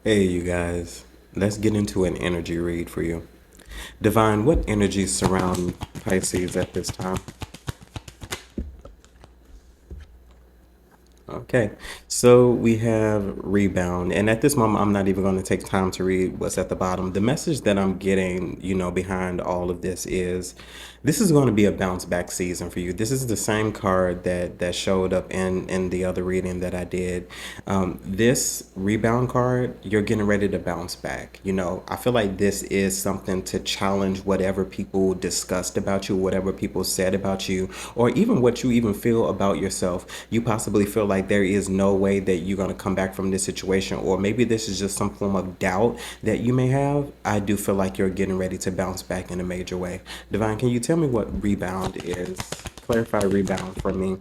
Hey, you guys. Let's get into an energy read for you. Divine, what energies surround Pisces at this time? Okay, so we have rebound, and at this moment, I'm not even going to take time to read what's at the bottom. The message that I'm getting, behind all of this is going to be a bounce back season for you. This is the same card that showed up in the other reading that I did. This rebound card, you're getting ready to bounce back. I feel like this is something to challenge whatever people discussed about you, whatever people said about you, or even what you even feel about yourself. You possibly feel like there is no way that you're going to come back from this situation, or maybe this is just some form of doubt that you may have. I do feel like you're getting ready to bounce back in a major way. Divine, can you tell me what rebound is? Clarify rebound for me.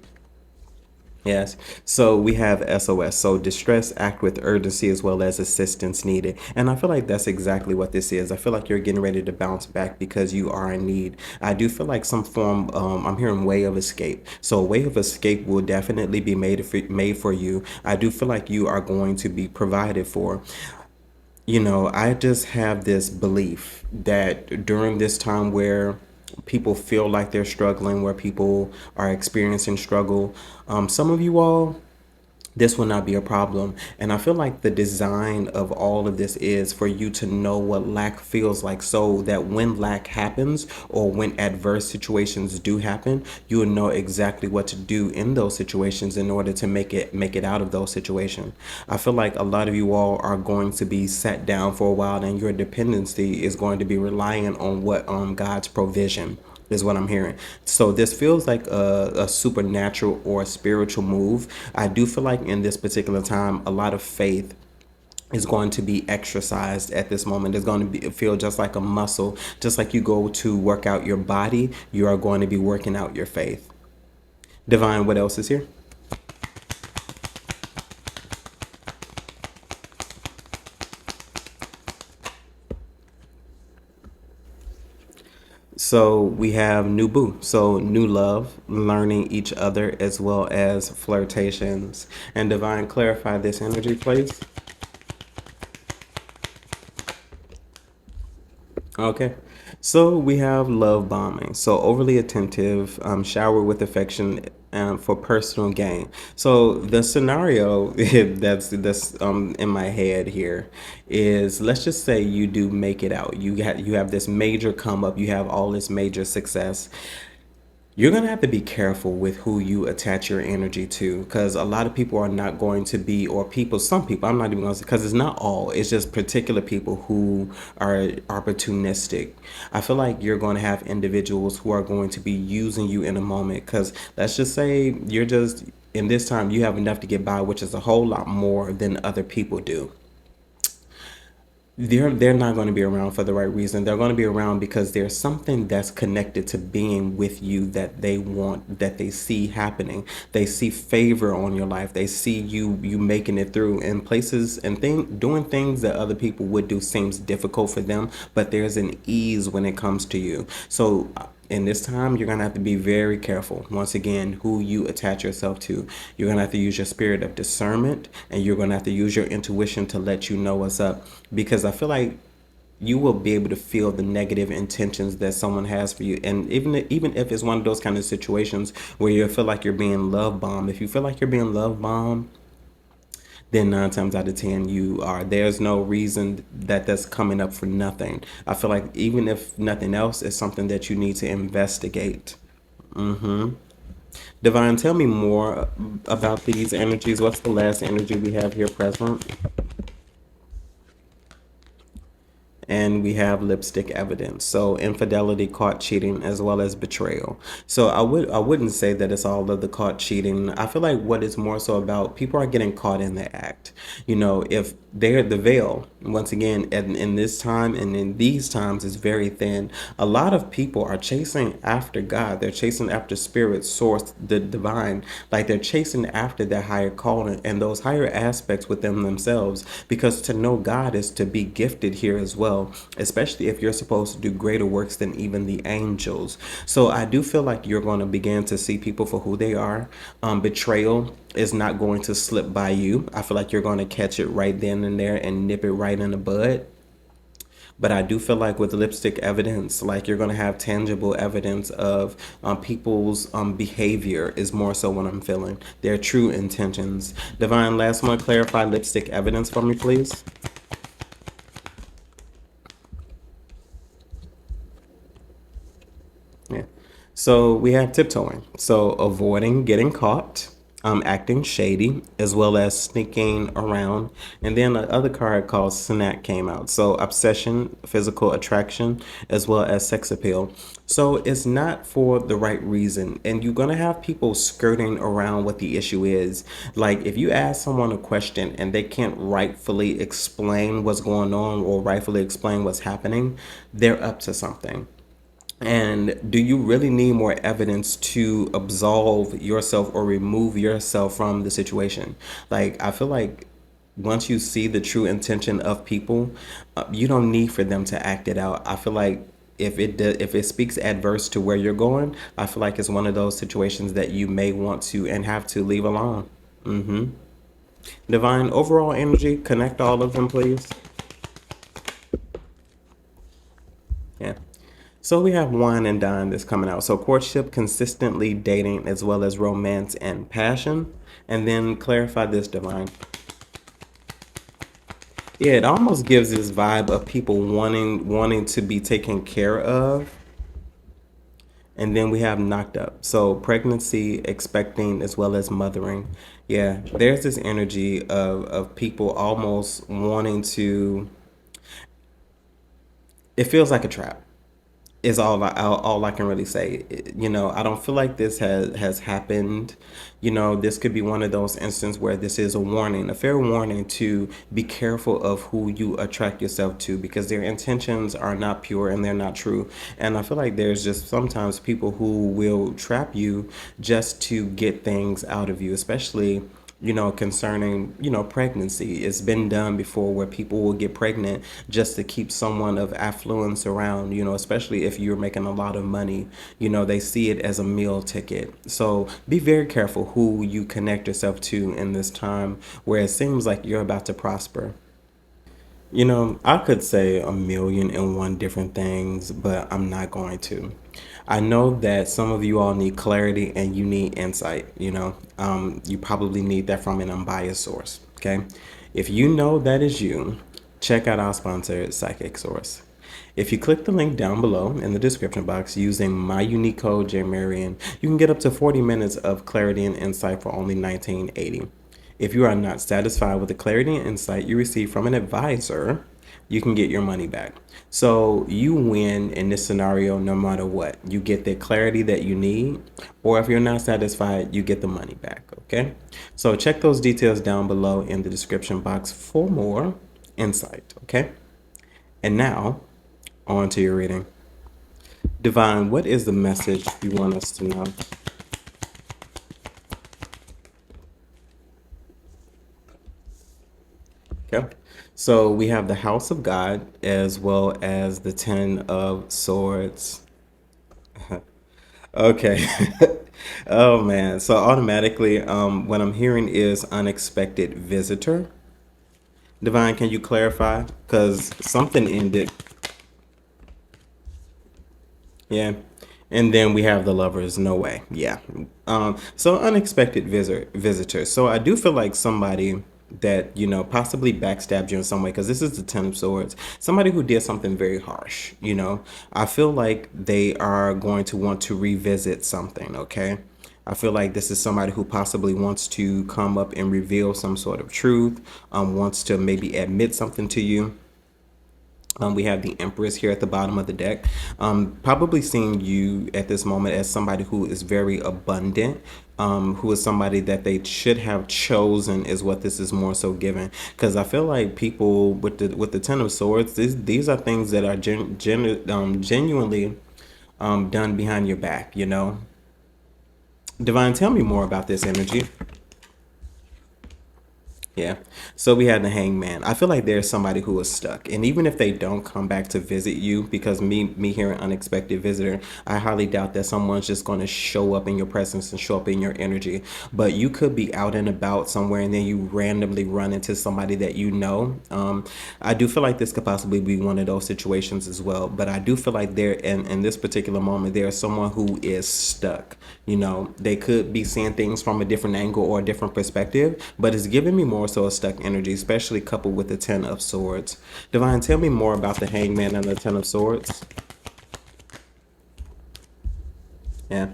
Yes. So we have SOS. So distress, act with urgency as well as assistance needed. And I feel like that's exactly what this is. I feel like you're getting ready to bounce back because you are in need. I do feel like some form, I'm hearing way of escape. So a way of escape will definitely be made for you. I do feel like you are going to be provided for. I just have this belief that during this time where people feel like they're struggling, where people are experiencing struggle, some of you all, this will not be a problem. And I feel like the design of all of this is for you to know what lack feels like, so that when lack happens or when adverse situations do happen, you will know exactly what to do in those situations in order to make it out of those situations. I feel like a lot of you all are going to be sat down for a while, and your dependency is going to be relying on what God's provision is what I'm hearing. So this feels like a supernatural or a spiritual move. I do feel like in this particular time, a lot of faith is going to be exercised at this moment. It's going to feel just like a muscle, just like you go to work out your body, you are going to be working out your faith. Divine, what else is here? So we have new boo. So new love, learning each other as well as flirtations. And Divine, clarify this energy, please. Okay. So we have love bombing. So overly attentive, shower with affection for personal gain. So the scenario that's in my head here is, let's just say you do make it out. You have this major come up. You have all this major success. You're going to have to be careful with who you attach your energy to, because a lot of people are not going to be, or people, some people, I'm not even going to say, because it's not all, it's just particular people who are opportunistic. I feel like you're going to have individuals who are going to be using you in a moment, because let's just say you're just, in this time, you have enough to get by, which is a whole lot more than other people do. They're not going to be around for the right reason. They're going to be around because there's something that's connected to being with you that they want, that they see happening. They see favor on your life. They see you making it through in places, and doing things that other people would do seems difficult for them, but there's an ease when it comes to you. So in this time, you're going to have to be very careful, once again, who you attach yourself to. You're going to have to use your spirit of discernment, and you're going to have to use your intuition to let you know what's up. Because I feel like you will be able to feel the negative intentions that someone has for you. And even if it's one of those kind of situations where you feel like you're being love bombed, if you feel like you're being love bombed, then 9 times out of 10 you are. There's no reason that's coming up for nothing. I feel like even if nothing else, it's something that you need to investigate. Divine, tell me more about these energies. What's the last energy we have here present? And we have lipstick evidence. So infidelity, caught cheating, as well as betrayal. So I wouldn't say that it's all of the caught cheating. I feel like what it's more so about, people are getting caught in the act. If they're the veil, once again, in this time and in these times, is very thin. A lot of people are chasing after God. They're chasing after spirit, source, the divine. Like they're chasing after their higher calling and those higher aspects within themselves. Because to know God is to be gifted here as well, especially if you're supposed to do greater works than even the angels. So I do feel like you're going to begin to see people for who they are. Betrayal, is not going to slip by you. I feel like you're going to catch it right then and there and nip it right in the bud. But I do feel like with lipstick evidence, like you're going to have tangible evidence of people's behavior is more so what I'm feeling. Their true intentions. Divine, last one, clarify lipstick evidence for me, please. Yeah. So we have tiptoeing. So avoiding getting caught, acting shady, as well as sneaking around. And then the other card called snack came out. So obsession, physical attraction, as well as sex appeal. So it's not for the right reason. And you're going to have people skirting around what the issue is. Like if you ask someone a question and they can't rightfully explain what's going on or rightfully explain what's happening, they're up to something. And do you really need more evidence to absolve yourself or remove yourself from the situation? Like, I feel like once you see the true intention of people, you don't need for them to act it out. I feel like if it speaks adverse to where you're going, I feel like it's one of those situations that you may want to and have to leave alone. Mm-hmm. Divine overall energy, connect all of them, please. Yeah. So we have wine and dine that's coming out. So courtship, consistently dating, as well as romance and passion. And then clarify this, divine. Yeah, it almost gives this vibe of people wanting to be taken care of. And then we have knocked up. So pregnancy, expecting, as well as mothering. Yeah, there's this energy of people almost wanting to, it feels like a trap. Is all I can really say. You know, I don't feel like this has happened. You know, this could be one of those instances where this is a warning, a fair warning to be careful of who you attract yourself to because their intentions are not pure and they're not true. And I feel like there's just sometimes people who will trap you just to get things out of you, especially concerning, pregnancy. It's been done before where people will get pregnant just to keep someone of affluence around, especially if you're making a lot of money. They see it as a meal ticket. So be very careful who you connect yourself to in this time where it seems like you're about to prosper. I could say a million and one different things, but I'm not going to. I know that some of you all need clarity and you need insight. You probably need that from an unbiased source. Okay. If you know that is you, check out our sponsor, Psychic Source. If you click the link down below in the description box using my unique code, JMarian, you can get up to 40 minutes of clarity and insight for only $19.80. If you are not satisfied with the clarity and insight you receive from an advisor, you can get your money back. So you win in this scenario no matter what. You get the clarity that you need, or if you're not satisfied, you get the money back, okay? So check those details down below in the description box for more insight, okay? And now, on to your reading. Divine, what is the message you want us to know? Okay. So we have the House of God as well as the Ten of Swords. Okay. Oh man. So automatically, what I'm hearing is unexpected visitor. Divine, can you clarify? Because something ended. Yeah. And then we have the lovers. No way. Yeah. So unexpected visitor. So I do feel like somebody that, possibly backstabbed you in some way, because this is the Ten of Swords. Somebody who did something very harsh. I feel like they are going to want to revisit something, okay? I feel like this is somebody who possibly wants to come up and reveal some sort of truth, wants to maybe admit something to you. We have the Empress here at the bottom of the deck. Probably seeing you at this moment as somebody who is very abundant, who is somebody that they should have chosen is what this is more so given. Because I feel like people with the Ten of Swords, these are things that are genuinely done behind your back. Divine, tell me more about this energy. Yeah. So we had the hangman. I feel like there's somebody who is stuck. And even if they don't come back to visit you, because me hearing unexpected visitor, I highly doubt that someone's just going to show up in your presence and show up in your energy. But you could be out and about somewhere and then you randomly run into somebody that you know. I do feel like this could possibly be one of those situations as well. But I do feel like there in this particular moment, there's someone who is stuck. You know, they could be seeing things from a different angle or a different perspective, but it's giving me more so a stuck energy, especially coupled with the Ten of Swords. Divine, tell me more about the Hangman and the Ten of Swords. Yeah.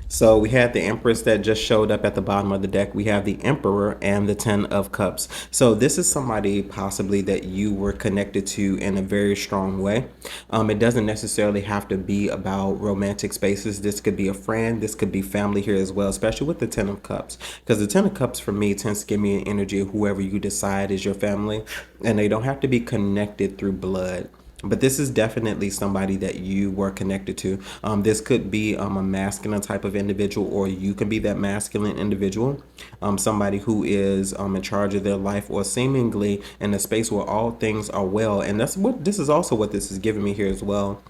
So we had the Empress that just showed up at the bottom of the deck. We have the Emperor and the Ten of Cups. So this is somebody possibly that you were connected to in a very strong way. It doesn't necessarily have to be about romantic spaces. This could be a friend. This could be family here as well, especially with the Ten of Cups. Because the Ten of Cups for me tends to give me an energy of whoever you decide is your family. And they don't have to be connected through blood. But this is definitely somebody that you were connected to. This could be a masculine type of individual, or you can be that masculine individual. Somebody who is in charge of their life, or seemingly in a space where all things are well. And that's what this is also what this is giving me here as well,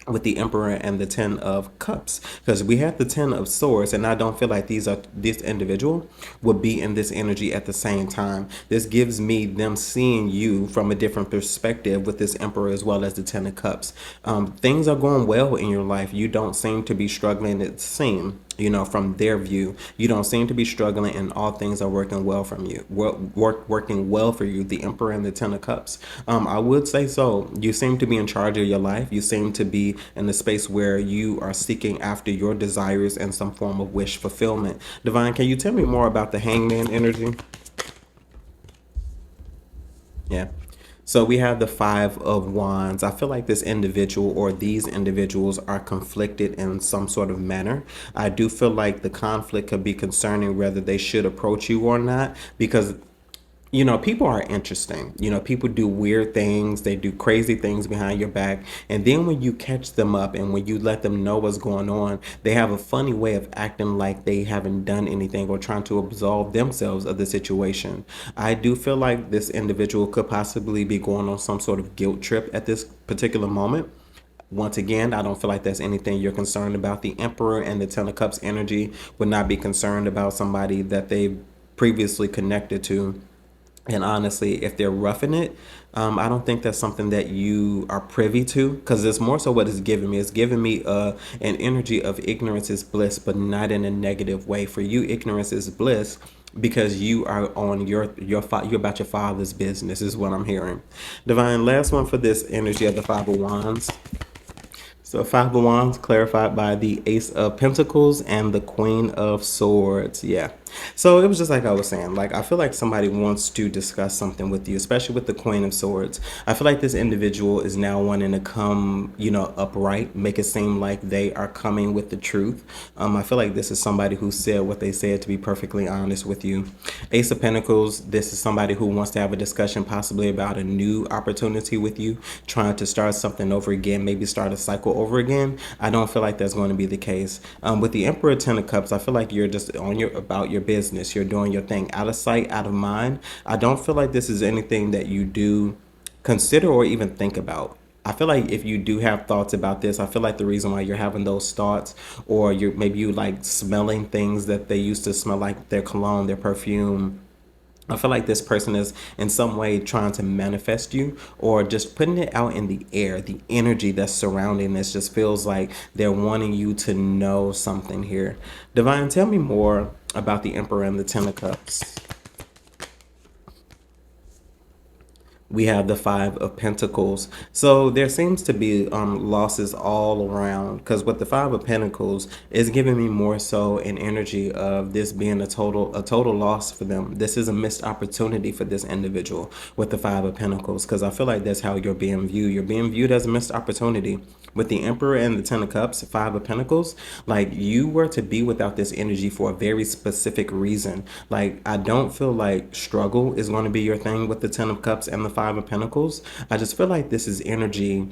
with the Emperor and the Ten of Cups, because we have the Ten of Swords, and I don't feel like this individual would be in this energy at the same time. This gives me them seeing you from a different perspective with this Emperor as well as the Ten of Cups. Things are going well in your life. You don't seem to be struggling, it seems, you know, from their view. You don't seem to be struggling, and all things are working well from you. Working well for you, the Emperor and the Ten of Cups. I would say so. You seem to be in charge of your life. You seem to be in the space where you are seeking after your desires and some form of wish fulfillment. Divine, can you tell me more about the Hangman energy? Yeah. So we have the Five of Wands. I feel like this individual or these individuals are conflicted in some sort of manner. I do feel like the conflict could be concerning whether they should approach you or not, because you know, people are interesting. You know, people do weird things. They do crazy things behind your back. And then when you catch them up and when you let them know what's going on, they have a funny way of acting like they haven't done anything or trying to absolve themselves of the situation. I do feel like this individual could possibly be going on some sort of guilt trip at this particular moment. Once again, I don't feel like that's anything you're concerned about. The Emperor and the Ten of Cups energy would not be concerned about somebody that they previously connected to. And honestly, if they're roughing it, I don't think that's something that you are privy to, because it's more so what it's giving me. It's giving me an energy of ignorance is bliss, but not in a negative way. For you, ignorance is bliss because you are on you're about your father's business, is what I'm hearing. Divine, last one for this energy of the Five of Wands. So Five of Wands clarified by the Ace of Pentacles and the Queen of Swords. Yeah. So it was just like I was saying, like I feel like somebody wants to discuss something with you, especially with the Queen of Swords. I feel like this individual is now wanting to come, you know, upright, make it seem like they are coming with the truth. I feel like this is somebody who said what they said, to be perfectly honest with you. Ace of Pentacles, this is somebody who wants to have a discussion possibly about a new opportunity with you, trying to start something over again, maybe start a cycle over again. I don't feel like that's going to be the case. With the Emperor, Ten of Cups, I feel like you're just on about your business. You're doing your thing, out of sight, out of mind. I don't feel like this is anything that you do consider or even think about. I feel like if you do have thoughts about this, I feel like the reason why you're having those thoughts, or you're maybe you like smelling things that they used to smell, like their cologne, their perfume. I feel like this person is in some way trying to manifest you, or just putting it out in the air. The energy that's surrounding this just feels like they're wanting you to know something here. Divine, tell me more about the Emperor and the Ten of Cups. We have the Five of Pentacles. So there seems to be losses all around, because with the Five of Pentacles, it's giving me more so an energy of this being a total loss for them. This is a missed opportunity for this individual with the Five of Pentacles, because I feel like that's how you're being viewed. You're being viewed as a missed opportunity. With the Emperor and the Ten of Cups, Five of Pentacles, like you were to be without this energy for a very specific reason. Like I don't feel like struggle is going to be your thing with the Ten of Cups and the Five of Pentacles. I just feel like this is energy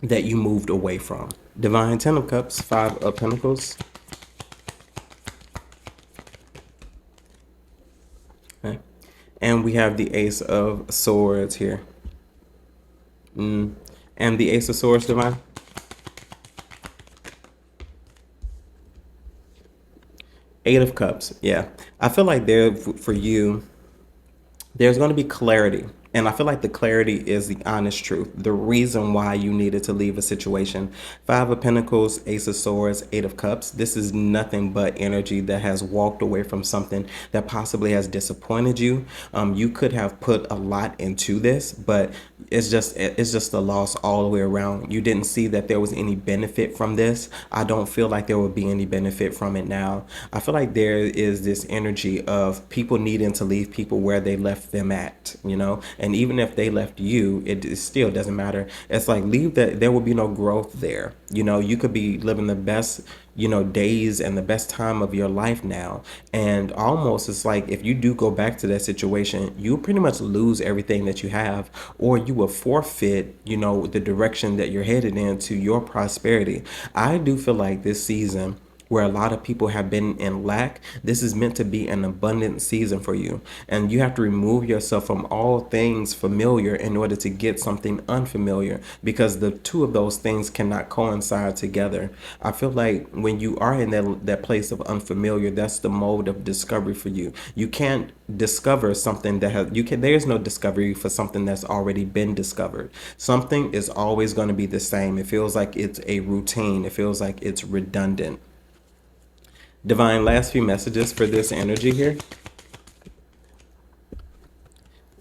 that you moved away from. Divine, Ten of Cups, Five of Pentacles. Okay. And we have the Ace of Swords here. And the Ace of Swords, Divine. Eight of Cups. Yeah. I feel like there for you, there's going to be clarity. And I feel like the clarity is the honest truth, the reason why you needed to leave a situation. Five of Pentacles, Ace of Swords, Eight of Cups. This is nothing but energy that has walked away from something that possibly has disappointed you. You could have put a lot into this, but it's just a loss all the way around. You didn't see that there was any benefit from this. I don't feel like there would be any benefit from it now. I feel like there is this energy of people needing to leave people where they left them at, and even if they left you, it still doesn't matter. It's like leave that, there will be no growth there. You could be living the best days and the best time of your life now, and almost it's like if you do go back to that situation, you pretty much lose everything that you have, or you will forfeit the direction that you're headed into your prosperity. I do feel like this season, where a lot of people have been in lack, this is meant to be an abundant season for you. And you have to remove yourself from all things familiar in order to get something unfamiliar, because the two of those things cannot coincide together. I feel like when you are in that place of unfamiliar, that's the mode of discovery for you. You can't discover something there's no discovery for something that's already been discovered. Something is always going to be the same. It feels like it's a routine. It feels like it's redundant. Divine, last few messages for this energy here.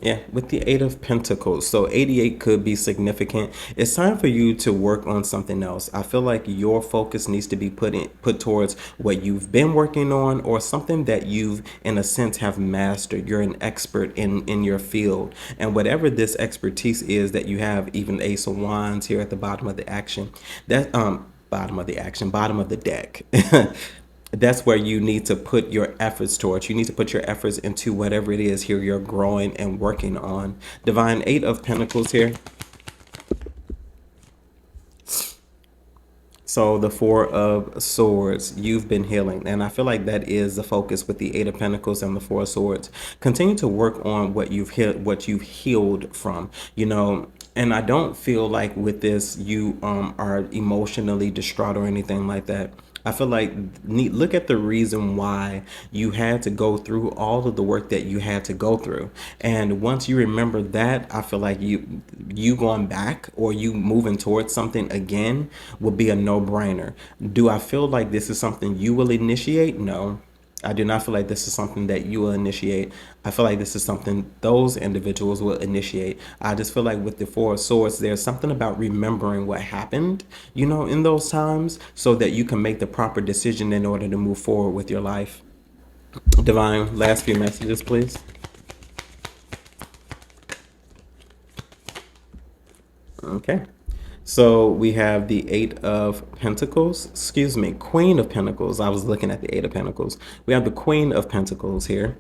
Yeah, with the Eight of Pentacles. So 88 could be significant. It's time for you to work on something else. I feel like your focus needs to be put towards what you've been working on, or something that you've, in a sense, have mastered. You're an expert in your field. And whatever this expertise is that you have, even Ace of Wands here at the bottom of the action, bottom of the deck. That's where you need to put your efforts towards. You need to put your efforts into whatever it is here you're growing and working on. Divine, Eight of Pentacles here. So the Four of Swords, you've been healing. And I feel like that is the focus with the Eight of Pentacles and the Four of Swords. Continue to work on what you've healed from, and I don't feel like with this you are emotionally distraught or anything like that. I feel like look at the reason why you had to go through all of the work that you had to go through. And once you remember that, I feel like you going back or you moving towards something again will be a no-brainer. Do I feel like this is something you will initiate? No. I do not feel like this is something that you will initiate. I feel like this is something those individuals will initiate. I just feel like with the Four of Swords, there's something about remembering what happened, in those times, so that you can make the proper decision in order to move forward with your life. Divine, last few messages, please. Okay. So we have the Eight of Pentacles, Queen of Pentacles. I was looking at the Eight of Pentacles. We have the Queen of Pentacles here.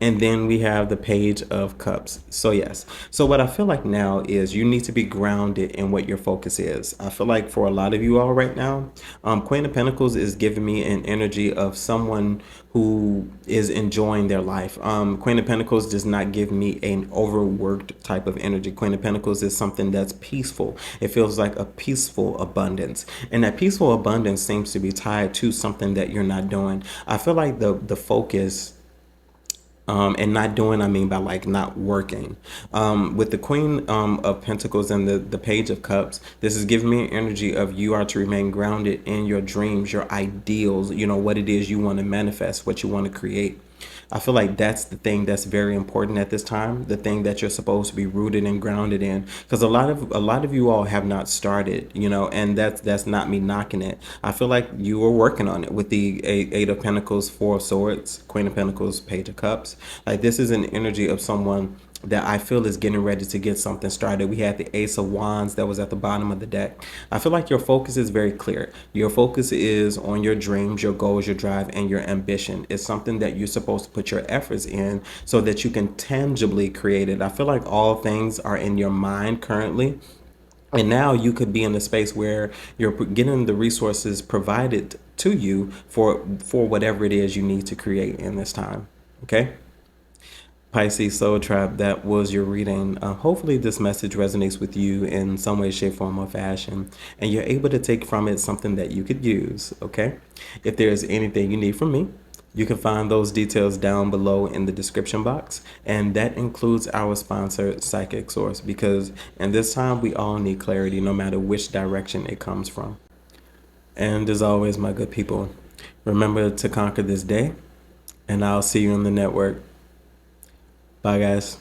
And then we have the Page of Cups. So yes. So what I feel like now is you need to be grounded in what your focus is. I feel like for a lot of you all right now, Queen of Pentacles is giving me an energy of someone who is enjoying their life. Queen of Pentacles does not give me an overworked type of energy. Queen of Pentacles is something that's peaceful. It feels like a peaceful abundance. And that peaceful abundance seems to be tied to something that you're not doing. I feel like the focus, and not doing, I mean by like not working. With the Queen of Pentacles and the Page of Cups, this is giving me an energy of you are to remain grounded in your dreams, your ideals, what it is you want to manifest, what you want to create. I feel like that's the thing that's very important at this time, the thing that you're supposed to be rooted and grounded in, because a lot of you all have not started, and that's not me knocking it. I feel like you were working on it with the Eight of Pentacles, Four of Swords, Queen of Pentacles, Page of Cups. Like this is an energy of someone that I feel is getting ready to get something started. We had the Ace of Wands that was at the bottom of the deck. I feel like your focus is very clear. Your focus is on your dreams, your goals, your drive, and your ambition. It's something that you're supposed to put your efforts in so that you can tangibly create it. I feel like all things are in your mind currently. And now you could be in a space where you're getting the resources provided to you for whatever it is you need to create in this time. Okay? Pisces Soul Tribe, that was your reading. Hopefully, this message resonates with you in some way, shape, form, or fashion, and you're able to take from it something that you could use. Okay? If there's anything you need from me, you can find those details down below in the description box, and that includes our sponsor, Psychic Source, because in this time we all need clarity no matter which direction it comes from. And as always, my good people, remember to conquer this day, and I'll see you on the network. Bye, guys.